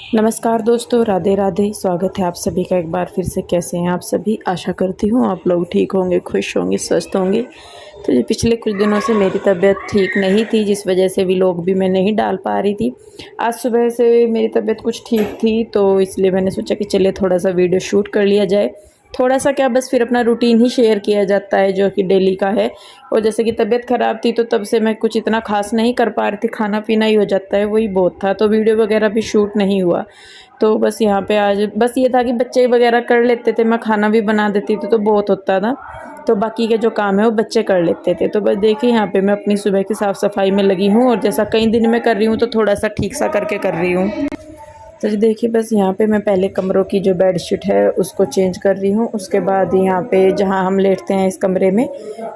नमस्कार दोस्तों, राधे राधे। स्वागत है आप सभी का एक बार फिर से। कैसे हैं आप सभी? आशा करती हूँ आप लोग ठीक होंगे, खुश होंगे, स्वस्थ होंगे। तो ये पिछले कुछ दिनों से मेरी तबीयत ठीक नहीं थी, जिस वजह से व्लॉग भी मैं नहीं डाल पा रही थी। आज सुबह से मेरी तबीयत कुछ ठीक थी, तो इसलिए मैंने सोचा कि चलिए थोड़ा सा वीडियो शूट कर लिया जाए। थोड़ा सा क्या, बस फिर अपना रूटीन ही शेयर किया जाता है जो कि डेली का है। और जैसे कि तबीयत ख़राब थी तो तब से मैं कुछ इतना ख़ास नहीं कर पा रही थी, खाना पीना ही हो जाता है, वही बहुत था, तो वीडियो वगैरह भी शूट नहीं हुआ। तो बस यहाँ पे आज बस ये था कि बच्चे वगैरह कर लेते थे, मैं खाना भी बना देती थी तो बहुत होता था। तो बाकी के जो काम है वो बच्चे कर लेते थे। तो बस देखिए यहाँ पे मैं अपनी सुबह की साफ़ सफाई में लगी हूँ, और जैसा कई दिन में कर रही हूँ तो थोड़ा सा ठीक सा करके कर रही हूँ। तो जी देखिए, बस यहाँ पे मैं पहले कमरों की जो बेडशीट है उसको चेंज कर रही हूँ। उसके बाद यहाँ पे जहाँ हम लेटते हैं इस कमरे में,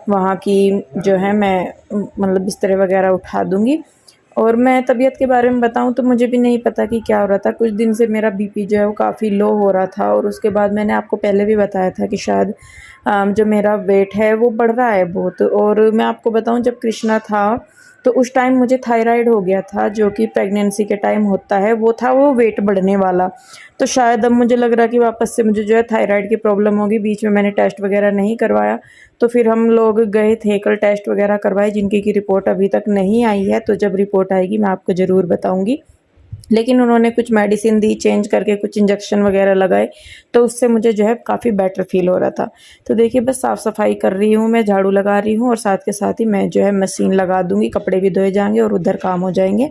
वहाँ की जो है मैं मतलब बिस्तर वगैरह उठा दूँगी। और मैं तबीयत के बारे में बताऊँ तो मुझे भी नहीं पता कि क्या हो रहा था। कुछ दिन से मेरा बीपी जो है वो काफ़ी लो हो रहा था, और उसके बाद मैंने आपको पहले भी बताया था कि शायद जो मेरा वेट है वो बढ़ रहा है बहुत। और मैं आपको बताऊँ, जब कृष्णा था तो उस टाइम मुझे थायराइड हो गया था, जो कि प्रेगनेंसी के टाइम होता है, वो था वो वेट बढ़ने वाला। तो शायद अब मुझे लग रहा है कि वापस से मुझे जो है थायराइड की प्रॉब्लम होगी। बीच में मैंने टेस्ट वगैरह नहीं करवाया, तो फिर हम लोग गए थे कल टेस्ट वगैरह करवाए, जिनकी की रिपोर्ट अभी तक नहीं आई है। तो जब रिपोर्ट आएगी मैं आपको ज़रूर बताऊँगी। लेकिन उन्होंने कुछ मेडिसिन दी चेंज करके, कुछ इंजेक्शन वगैरह लगाए, तो उससे मुझे जो है काफ़ी बेटर फ़ील हो रहा था। तो देखिए, बस साफ़ सफाई कर रही हूँ, मैं झाड़ू लगा रही हूँ, और साथ के साथ ही मैं जो है मशीन लगा दूँगी, कपड़े भी धोए जाएंगे और उधर काम हो जाएंगे।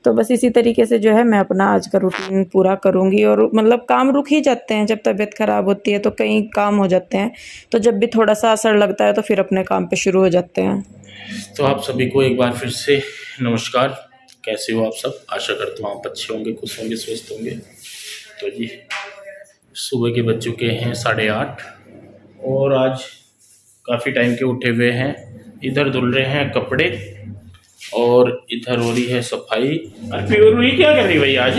तो बस इसी तरीके से जो है मैं अपना आज का रूटीन पूरा करूँगी। और मतलब काम रुक ही जाते हैं, जब तबीयत ख़राब होती है तो कई काम हो जाते हैं, तो जब भी थोड़ा सा असर लगता है तो फिर अपने काम पे शुरू हो जाते हैं। तो आप सभी को एक बार फिर से नमस्कार। कैसे हो आप सब? आशा करता हूँ आप अच्छे होंगे, खुश होंगे, स्वस्थ होंगे। तो जी, सुबह के बज चुके हैं 8:30, और आज काफ़ी टाइम के उठे हुए हैं। इधर धुल रहे हैं कपड़े और इधर हो रही है सफाई। अरे रुई क्या कर रही भाई? आज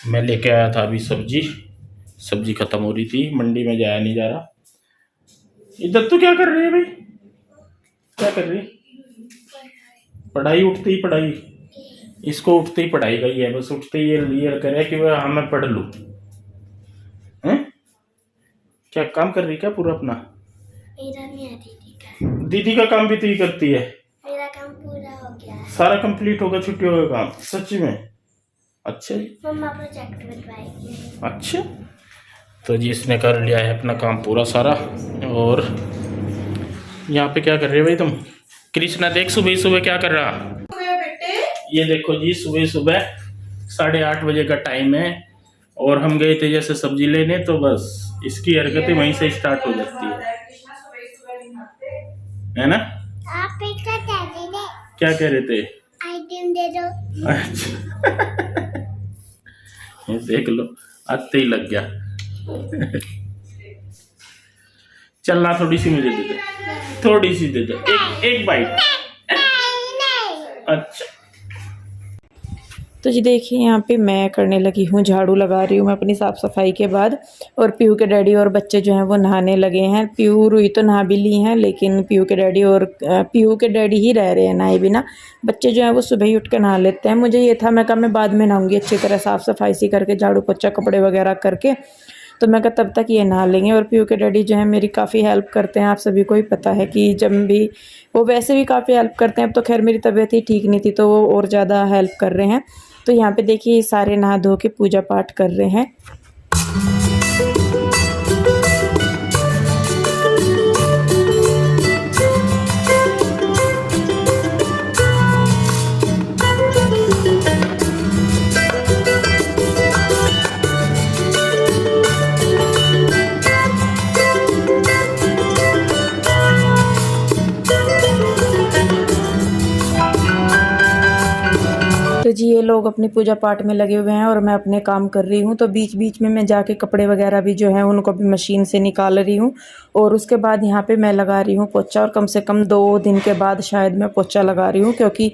मैं लेके आया था अभी सब्जी खत्म हो रही थी, मंडी में जाया नहीं जा रहा। इधर तो क्या कर रही है भाई? क्या कर रही है? पढ़ाई, उठते ही पढ़ाई। इसको उठते ही पढ़ाई गई है, बस उठते ही ये करे कि वह मैं पढ़ लूँ। हैं? क्या काम कर रही क्या पूरा अपना? मेरा नहीं है, दीदी का। दीदी का काम भी तो ही करती है। मेरा काम पूरा हो गया है। सारा कंप्लीट होगा छुट्टियों का काम? सच में? अच्छा जी। मम्मा प्रोजेक्ट बनवाएगी। अच्छा, तो जी इसने कर लिया है अपना काम पूरा सारा। और यहाँ पे क्या कर रहे हो भाई तुम? कृष्णा देख, सुबह सुबह क्या कर रहा। ये देखो जी, सुबह सुबह 8:30 बजे का टाइम है, और हम गए थे जैसे सब्जी लेने, तो बस इसकी हरकतें वहीं से स्टार्ट हो जाती है ना? आप पिक्चर दे दे। क्या कह रहे थे? आइटम दे दो। अच्छा ये देख लो, आते ही लग गया। चलना, थोड़ी सी मुझे दे दे, थोड़ी सी दे दो, एक बाइट। अच्छा, तो जी देखिए, यहाँ पे मैं करने लगी हूँ, झाड़ू लगा रही हूँ मैं अपनी साफ़ सफाई के बाद। और पीहू के डैडी और बच्चे जो हैं वो नहाने लगे हैं। पीहू रुई तो नहा भी ली हैं, लेकिन पीहू के डैडी ही रह रहे हैं नहाए बिना। बच्चे जो हैं वो सुबह ही उठ कर नहा लेते हैं। मुझे ये था, मैं कहा मैं बाद में नहाऊंगी अच्छी तरह साफ़ सफाई सी करके, झाड़ू पोछा कपड़े वगैरह करके। तो मैं कहा तब तक ये नहा लेंगे। और पीहू के डैडी जो है मेरी काफ़ी हेल्प करते हैं। आप सभी को ही पता है कि जब भी वो वैसे भी काफ़ी हेल्प करते हैं। अब तो खैर मेरी तबीयत ही ठीक नहीं थी, तो वो और ज़्यादा हेल्प कर रहे हैं। तो यहाँ पे देखिए, सारे नहा धो के पूजा पाठ कर रहे हैं। तो जी ये लोग अपनी पूजा पाठ में लगे हुए हैं, और मैं अपने काम कर रही हूँ। तो बीच बीच में मैं जाके कपड़े वगैरह भी जो है उनको भी मशीन से निकाल रही हूँ। और उसके बाद यहाँ पे मैं लगा रही हूँ पोछा, और कम से कम 2 दिन के बाद शायद मैं पोछा लगा रही हूँ। क्योंकि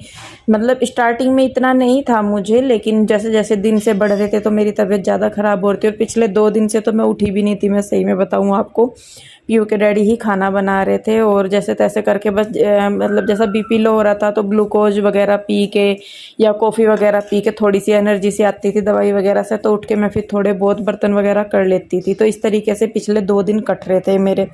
मतलब स्टार्टिंग में इतना नहीं था मुझे, लेकिन जैसे जैसे दिन से बढ़ रहे थे तो मेरी तबीयत ज़्यादा ख़राब हो रही थी। और पिछले 2 दिन से तो मैं उठी भी नहीं थी, मैं सही में बताऊँ आपको। पीयू के डैडी ही खाना बना रहे थे और जैसे तैसे करके बस मतलब जैसा बीपी लो हो रहा था तो ग्लूकोज वगैरह पी के या कॉफ़ी वगैरह पी के थोड़ी सी एनर्जी सी आती थी दवाई वगैरह से, तो उठ के मैं फिर थोड़े बहुत बर्तन वगैरह कर लेती थी। तो इस तरीके से पिछले 2 दिन कट रहे थे मेरे।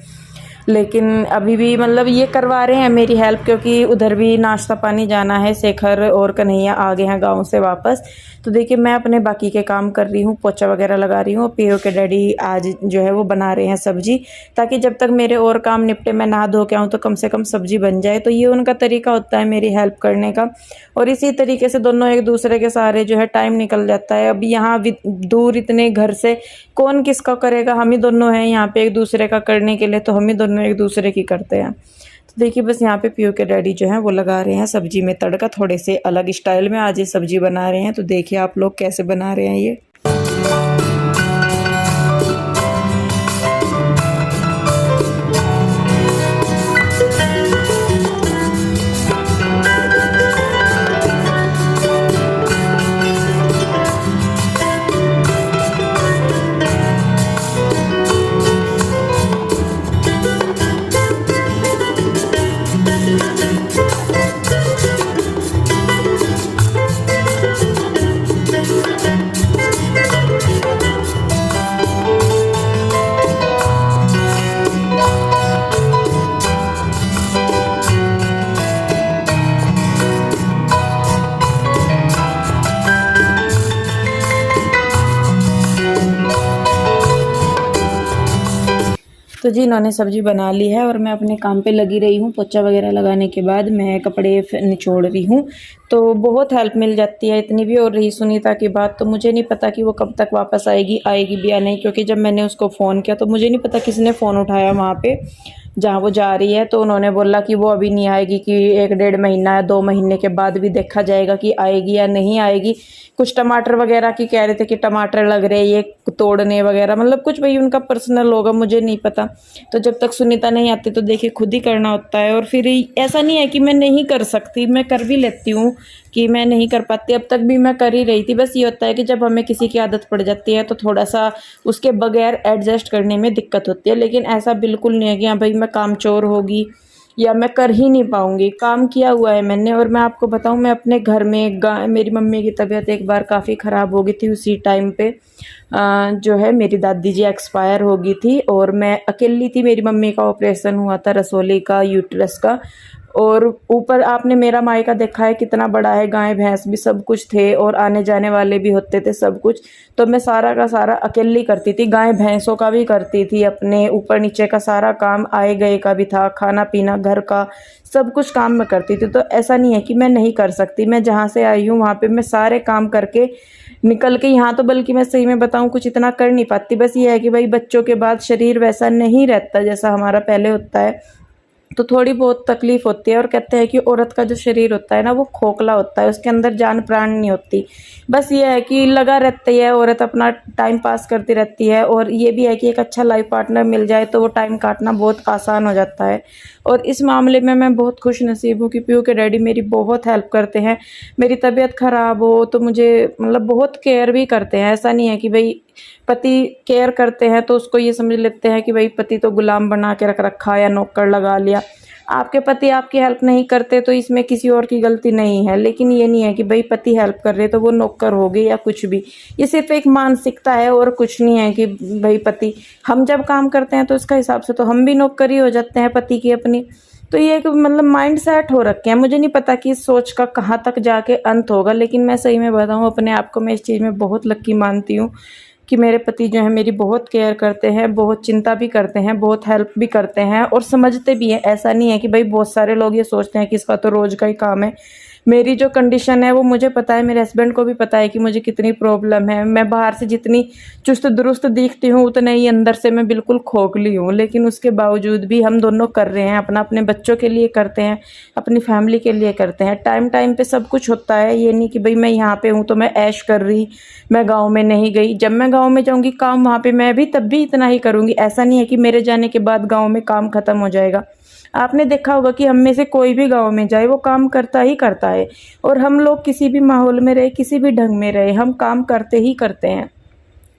लेकिन अभी भी मतलब ये करवा रहे हैं मेरी हेल्प, क्योंकि उधर भी नाश्ता पानी जाना है। शेखर और कन्हैया आ गए हैं गांव से वापस। तो देखिए मैं अपने बाकी के काम कर रही हूँ, पोछा वगैरह लगा रही हूँ। पीयू के डैडी आज जो है वो बना रहे हैं सब्जी, ताकि जब तक मेरे और काम निपटे मैं नहा धो के आऊँ तो कम से कम सब्जी बन जाए। तो ये उनका तरीका होता है मेरी हेल्प करने का, और इसी तरीके से दोनों एक दूसरे के सहारे जो है टाइम निकल जाता है। अब यहाँ दूर इतने घर से कौन किसका करेगा, हम ही दोनों हैं यहाँ पे एक दूसरे का करने के लिए, तो हम ही दोनों एक दूसरे की करते हैं। तो देखिए बस यहाँ पे पीयू के डैडी जो हैं वो लगा रहे हैं सब्जी में तड़का, थोड़े से अलग स्टाइल में आज ये सब्जी बना रहे हैं। तो देखिए आप लोग कैसे बना रहे हैं ये। तो जी इन्होंने सब्जी बना ली है और मैं अपने काम पे लगी रही हूँ। पोछा वगैरह लगाने के बाद मैं कपड़े निचोड़ रही हूँ, तो बहुत हेल्प मिल जाती है। इतनी भी और रही सुनीता की बात, तो मुझे नहीं पता कि वो कब तक वापस आएगी भी या नहीं, क्योंकि जब मैंने उसको फ़ोन किया तो मुझे नहीं पता किसने फ़ोन उठाया वहाँ पे जहाँ वो जा रही है। तो उन्होंने बोला कि वो अभी नहीं आएगी, कि 1-1.5 महीना या 2 महीने के बाद भी देखा जाएगा कि आएगी या नहीं आएगी। कुछ टमाटर वगैरह की कह रहे थे कि टमाटर लग रहे ये तोड़ने वगैरह, मतलब कुछ भाई उनका पर्सनल होगा, मुझे नहीं पता। तो जब तक सुनीता नहीं आती तो देखिए खुद ही करना होता है। और फिर ऐसा नहीं है कि मैं नहीं कर सकती, मैं कर भी लेती हूँ, कि मैं नहीं कर पाती, अब तक भी मैं कर ही रही थी। बस ये होता है कि जब हमें किसी की आदत पड़ जाती है तो थोड़ा सा उसके बगैर एडजस्ट करने में दिक्कत होती है। लेकिन ऐसा बिल्कुल नहीं है कि हाँ भाई मैं कामचोर होगी या मैं कर ही नहीं पाऊँगी, काम किया हुआ है मैंने। और मैं आपको बताऊँ, मैं अपने घर में मेरी मम्मी की तबीयत एक बार काफ़ी ख़राब हो गई थी। उसी टाइम पे जो है मेरी दादी जी एक्सपायर हो गई थी और मैं अकेली थी। मेरी मम्मी का ऑपरेशन हुआ था रसोली का, यूट्रस का, और ऊपर आपने मेरा मायका देखा है कितना बड़ा है, गाय भैंस भी सब कुछ थे और आने जाने वाले भी होते थे सब कुछ। तो मैं सारा का सारा अकेली करती थी, गाय भैंसों का भी करती थी, अपने ऊपर नीचे का सारा काम, आए गए का भी था, खाना पीना घर का सब कुछ काम मैं करती थी। तो ऐसा नहीं है कि मैं नहीं कर सकती। मैं जहाँ से आई हूँ वहाँ पे मैं सारे काम करके निकल के यहाँ तो बल्कि मैं सही में बताऊँ कुछ इतना कर नहीं पाती। बस ये है कि भाई बच्चों के बाद शरीर वैसा नहीं रहता जैसा हमारा पहले होता है, तो थोड़ी बहुत तकलीफ़ होती है। और कहते हैं कि औरत का जो शरीर होता है ना वो खोखला होता है, उसके अंदर जान प्राण नहीं होती। बस ये है कि लगा रहती है औरत, अपना टाइम पास करती रहती है। और ये भी है कि एक अच्छा लाइफ पार्टनर मिल जाए तो वो टाइम काटना बहुत आसान हो जाता है। और इस मामले में मैं बहुत खुश नसीब हूँ कि पीयू के डैडी मेरी बहुत हेल्प करते हैं। मेरी तबीयत ख़राब हो तो मुझे मतलब बहुत केयर भी करते हैं। ऐसा नहीं है कि भाई पति केयर करते हैं तो उसको ये समझ लेते हैं कि भाई पति तो गुलाम बना के रख रखा या नौकर लगा लिया। आपके पति आपकी हेल्प नहीं करते तो इसमें किसी और की गलती नहीं है। लेकिन ये नहीं है कि भाई पति हेल्प कर रहे तो वो नौकर हो गए या कुछ भी। ये सिर्फ एक मानसिकता है और कुछ नहीं है कि भाई पति, हम जब काम करते हैं तो उसका हिसाब से तो हम भी नौकरी हो जाते हैं पति की अपनी। तो ये एक मतलब माइंड सेट हो रखे हैं। मुझे नहीं पता कि इस सोच का कहाँ तक जाके अंत होगा, लेकिन मैं सही में बताऊँ अपने आप को, मैं इस चीज़ में बहुत लक्की मानती हूँ कि मेरे पति जो है मेरी बहुत केयर करते हैं, बहुत चिंता भी करते हैं, बहुत हेल्प भी करते हैं और समझते भी हैं। ऐसा नहीं है कि भाई बहुत सारे लोग ये सोचते हैं कि इसका तो रोज़ का ही काम है। मेरी जो कंडीशन है वो मुझे पता है, मेरे हस्बैंड को भी पता है कि मुझे कितनी प्रॉब्लम है। मैं बाहर से जितनी चुस्त दुरुस्त दिखती हूँ उतना ही अंदर से मैं बिल्कुल खोखली हूँ। लेकिन उसके बावजूद भी हम दोनों कर रहे हैं, अपने बच्चों के लिए करते हैं, अपनी फैमिली के लिए करते हैं। टाइम टाइम पे सब कुछ होता है। ये नहीं कि भाई मैं यहाँ पे हूँ तो मैं ऐश कर रही, मैं गाँव में नहीं गई। जब मैं गाँव में जाऊँगी काम वहाँ पर मैं भी तब भी इतना ही करूँगी। ऐसा नहीं है कि मेरे जाने के बाद गाँव में काम ख़त्म हो जाएगा। आपने देखा होगा कि हम में से कोई भी गांव में जाए वो काम करता ही करता है। और हम लोग किसी भी माहौल में रहे, किसी भी ढंग में रहे, हम काम करते ही करते हैं।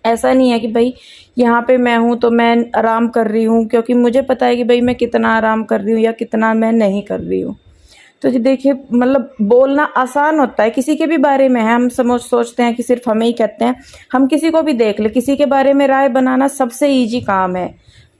ऐसा नहीं है कि भाई यहाँ पे मैं हूँ तो मैं आराम कर रही हूँ, क्योंकि मुझे पता है कि भाई मैं कितना आराम कर रही हूँ या कितना मैं नहीं कर रही हूँ। तो जी देखिए, मतलब बोलना आसान होता है, किसी के भी बारे में है, हम समझ सोचते हैं कि सिर्फ हमें ही कहते हैं। हम किसी को भी देख ले, किसी के बारे में राय बनाना सबसे ईजी काम है,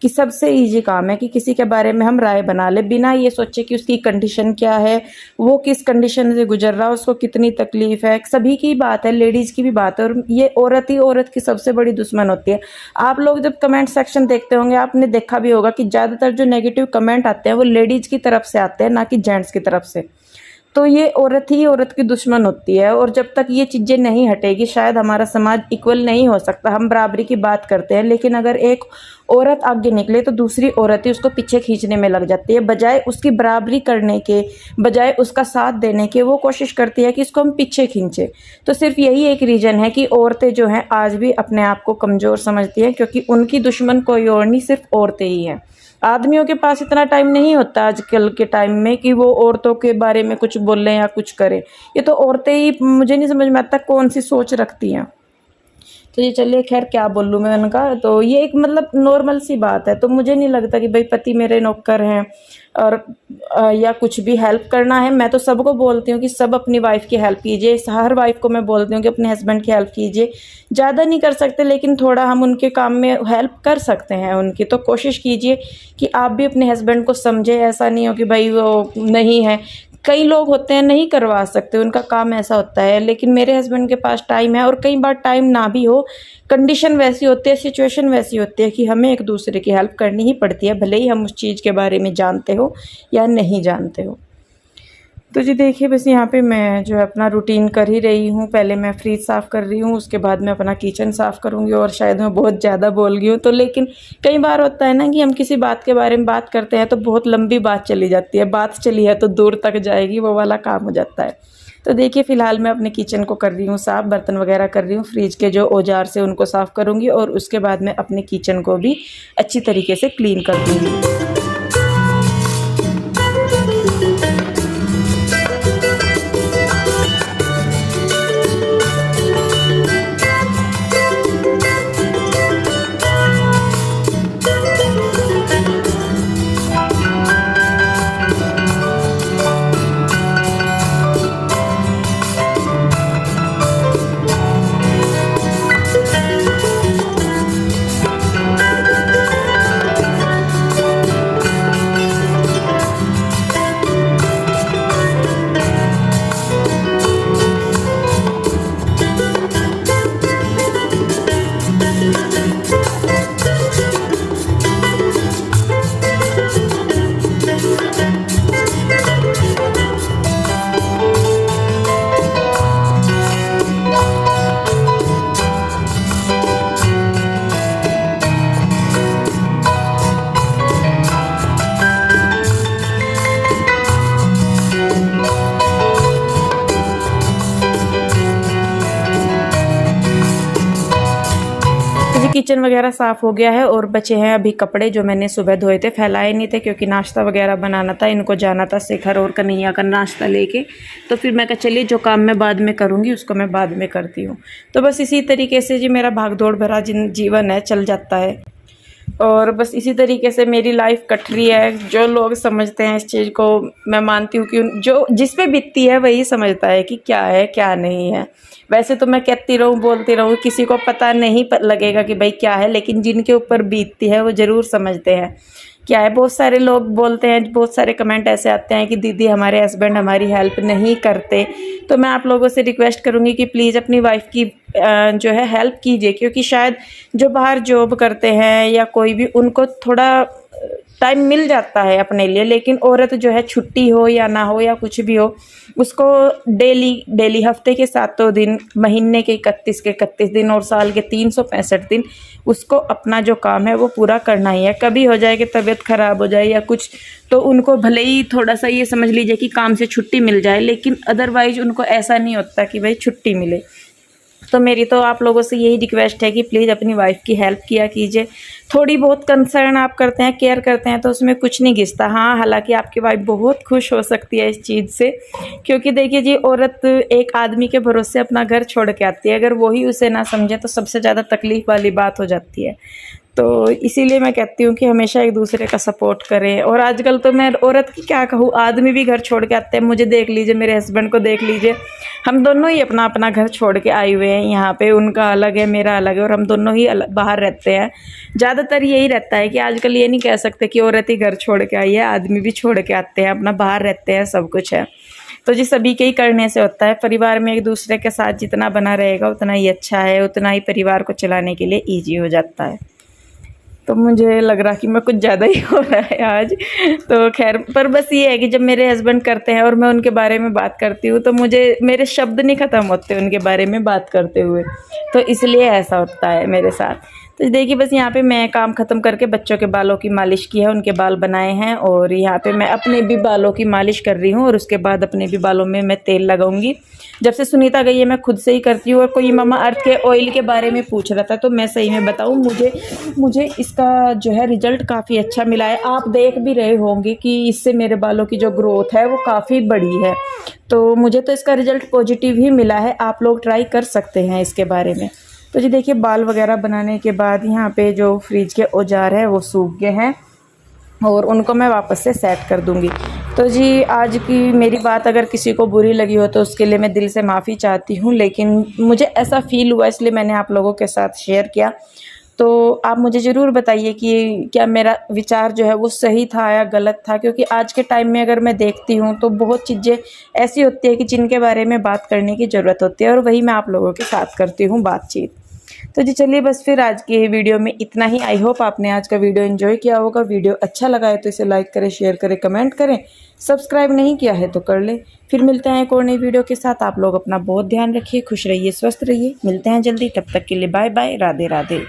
कि सबसे ईजी काम है कि किसी के बारे में हम राय बना ले, बिना ये सोचे कि उसकी कंडीशन क्या है, वो किस कंडीशन से गुजर रहा है, उसको कितनी तकलीफ है। सभी की बात है, लेडीज़ की भी बात है, और ये औरत ही औरत की सबसे बड़ी दुश्मन होती है। आप लोग जब कमेंट सेक्शन देखते होंगे, आपने देखा भी होगा कि ज़्यादातर जो नेगेटिव कमेंट आते हैं वो लेडीज़ की तरफ से आते हैं, ना कि जेंट्स की तरफ से। तो ये औरत ही औरत की दुश्मन होती है, और जब तक ये चीज़ें नहीं हटेगी शायद हमारा समाज इक्वल नहीं हो सकता। हम बराबरी की बात करते हैं, लेकिन अगर एक औरत आगे निकले तो दूसरी औरत ही उसको पीछे खींचने में लग जाती है, बजाय उसकी बराबरी करने के, बजाय उसका साथ देने के, वो कोशिश करती है कि इसको हम पीछे खींचे। तो सिर्फ यही एक रीज़न है कि औरतें जो हैं आज भी अपने आप को कमज़ोर समझती हैं, क्योंकि उनकी दुश्मन कोई और नहीं, सिर्फ औरतें ही हैं। आदमियों के पास इतना टाइम नहीं होता आजकल के टाइम में कि वो औरतों के बारे में कुछ बोलें या कुछ करें। ये तो औरतें ही, मुझे नहीं समझ में आता कौन सी सोच रखती हैं। तो ये चलिए, खैर क्या बोलूँ मैं उनका, तो ये एक मतलब नॉर्मल सी बात है। तो मुझे नहीं लगता कि भाई पति मेरे नौकर हैं और या कुछ भी हेल्प करना है। मैं तो सबको बोलती हूँ कि सब अपनी वाइफ की हेल्प कीजिए। हर वाइफ को मैं बोलती हूँ कि अपने हस्बैंड की हेल्प कीजिए। ज़्यादा नहीं कर सकते, लेकिन थोड़ा हम उनके काम में हेल्प कर सकते हैं उनकी। तो कोशिश कीजिए कि आप भी अपने हस्बैंड को समझे। ऐसा नहीं हो कि भाई वो नहीं है, कई लोग होते हैं नहीं करवा सकते, उनका काम ऐसा होता है। लेकिन मेरे हस्बैंड के पास टाइम है, और कई बार टाइम ना भी हो, कंडीशन वैसी होती है, सिचुएशन वैसी होती है कि हमें एक दूसरे की हेल्प करनी ही पड़ती है, भले ही हम उस चीज़ के बारे में जानते हो या नहीं जानते हो। तो जी देखिए, बस यहाँ पे मैं जो है अपना रूटीन कर ही रही हूँ। पहले मैं फ्रिज साफ़ कर रही हूँ, उसके बाद मैं अपना किचन साफ़ करूँगी। और शायद मैं बहुत ज़्यादा बोल गई हूँ, तो लेकिन कई बार होता है ना कि हम किसी बात के बारे में बात करते हैं तो बहुत लंबी बात चली जाती है, बात चली है तो दूर तक जाएगी, वो वाला काम हो जाता है। तो देखिए, फ़िलहाल मैं अपने किचन को कर रही हूँ साफ़, बर्तन वगैरह कर रही हूँ, फ्रिज के जो औजार से उनको साफ़ करूँगी, और उसके बाद मैं अपने किचन को भी अच्छी तरीके से क्लीन कर दूँगी। किचन वगैरह साफ़ हो गया है, और बचे हैं अभी कपड़े जो मैंने सुबह धोए थे, फैलाए नहीं थे क्योंकि नाश्ता वगैरह बनाना था, इनको जाना था शिखर और कन्हैया का नाश्ता लेके। तो फिर मैं कहा चलिए, जो काम मैं बाद में करूँगी उसको मैं बाद में करती हूँ। तो बस इसी तरीके से जी मेरा भाग दौड़ भरा जीवन है, चल जाता है। और बस इसी तरीके से मेरी लाइफ कट रही है। जो लोग समझते हैं इस चीज़ को, मैं मानती हूँ कि जो जिस पे बीतती है वही समझता है कि क्या है क्या नहीं है। वैसे तो मैं कहती रहूँ, बोलती रहूँ, किसी को पता नहीं लगेगा कि भाई क्या है, लेकिन जिनके ऊपर बीतती है वो ज़रूर समझते हैं क्या है। बहुत सारे लोग बोलते हैं, बहुत सारे कमेंट ऐसे आते हैं कि दीदी हमारे हस्बैंड हमारी हेल्प नहीं करते। तो मैं आप लोगों से रिक्वेस्ट करूँगी कि प्लीज़ अपनी वाइफ की जो है हेल्प कीजिए, क्योंकि शायद जो बाहर जॉब करते हैं या कोई भी, उनको थोड़ा टाइम मिल जाता है अपने लिए, लेकिन औरत जो है छुट्टी हो या ना हो या कुछ भी हो, उसको डेली हफ्ते के 7 दिन, महीने के 31 के 31 दिन और साल के 365 दिन उसको अपना जो काम है वो पूरा करना ही है। कभी हो जाए कि तबीयत ख़राब हो जाए या कुछ, तो उनको भले ही थोड़ा सा ये समझ लीजिए कि काम से छुट्टी मिल जाए, लेकिन अदरवाइज उनको ऐसा नहीं होता कि भाई छुट्टी मिले। तो मेरी तो आप लोगों से यही रिक्वेस्ट है कि प्लीज़ अपनी वाइफ की हेल्प किया कीजिए। थोड़ी बहुत कंसर्न आप करते हैं, केयर करते हैं तो उसमें कुछ नहीं घिसता। हाँ, हालांकि आपकी वाइफ बहुत खुश हो सकती है इस चीज़ से, क्योंकि देखिए जी, औरत एक आदमी के भरोसे अपना घर छोड़ के आती है, अगर वही उसे ना समझे तो सबसे ज़्यादा तकलीफ़ वाली बात हो जाती है। तो इसीलिए मैं कहती हूँ कि हमेशा एक दूसरे का सपोर्ट करें। और आजकल तो मैं औरत की क्या कहूँ, आदमी भी घर छोड़ के आते हैं। मुझे देख लीजिए, मेरे हस्बैंड को देख लीजिए, हम दोनों ही अपना अपना घर छोड़ के आए हुए हैं यहाँ पे। उनका अलग है, मेरा अलग है, और हम दोनों ही बाहर रहते हैं। ज़्यादातर यही रहता है कि आजकल ये नहीं कह सकते कि औरत ही घर छोड़ के आई है, आदमी भी छोड़ के आते हैं, अपना बाहर रहते हैं, सब कुछ है। तो जी सभी के ही करने से होता है। परिवार में एक दूसरे के साथ जितना बना रहेगा उतना ही अच्छा है, उतना ही परिवार को चलाने के लिए ईजी हो जाता है। तो मुझे लग रहा कि मैं कुछ ज़्यादा ही हो रहा है आज। तो खैर, पर बस ये है कि जब मेरे हस्बैंड करते हैं और मैं उनके बारे में बात करती हूँ तो मुझे मेरे शब्द नहीं ख़त्म होते उनके बारे में बात करते हुए, तो इसलिए ऐसा होता है मेरे साथ। तो देखिए, बस यहाँ पे मैं काम ख़त्म करके बच्चों के बालों की मालिश की है, उनके बाल बनाए हैं, और यहाँ पे मैं अपने भी बालों की मालिश कर रही हूँ, और उसके बाद अपने भी बालों में मैं तेल लगाऊंगी। जब से सुनीता गई है मैं खुद से ही करती हूँ। और कोई मामा अर्थ के ऑयल के बारे में पूछ रहा था, तो मैं सही में बताऊँ, मुझे इसका जो है रिज़ल्ट काफ़ी अच्छा मिला है। आप देख भी रहे होंगे कि इससे मेरे बालों की जो ग्रोथ है वो काफ़ी बड़ी है। तो मुझे तो इसका रिज़ल्ट पॉजिटिव ही मिला है। आप लोग ट्राई कर सकते हैं इसके बारे में। तो जी देखिए, बाल वगैरह बनाने के बाद यहाँ पे जो फ्रिज के औजार है वो सूख गए हैं, और उनको मैं वापस से सेट कर दूंगी। तो जी, आज की मेरी बात अगर किसी को बुरी लगी हो तो उसके लिए मैं दिल से माफ़ी चाहती हूँ, लेकिन मुझे ऐसा फ़ील हुआ इसलिए मैंने आप लोगों के साथ शेयर किया। तो आप मुझे ज़रूर बताइए कि क्या मेरा विचार जो है वो सही था या गलत था, क्योंकि आज के टाइम में अगर मैं देखती हूँ तो बहुत चीज़ें ऐसी होती है कि जिनके बारे में बात करने की ज़रूरत होती है, और वही मैं आप लोगों के साथ करती हूँ बातचीत। तो जी चलिए, बस फिर आज की वीडियो में इतना ही। आई होप आपने आज का वीडियो एंजॉय किया होगा। वीडियो अच्छा लगा है तो इसे लाइक करें, शेयर करें, कमेंट करें। सब्सक्राइब नहीं किया है तो कर लें। फिर मिलते हैं एक और नई वीडियो के साथ। आप लोग अपना बहुत ध्यान रखिए, खुश रहिए, स्वस्थ रहिए। मिलते हैं जल्दी, तब तक के लिए बाय बाय, राधे राधे।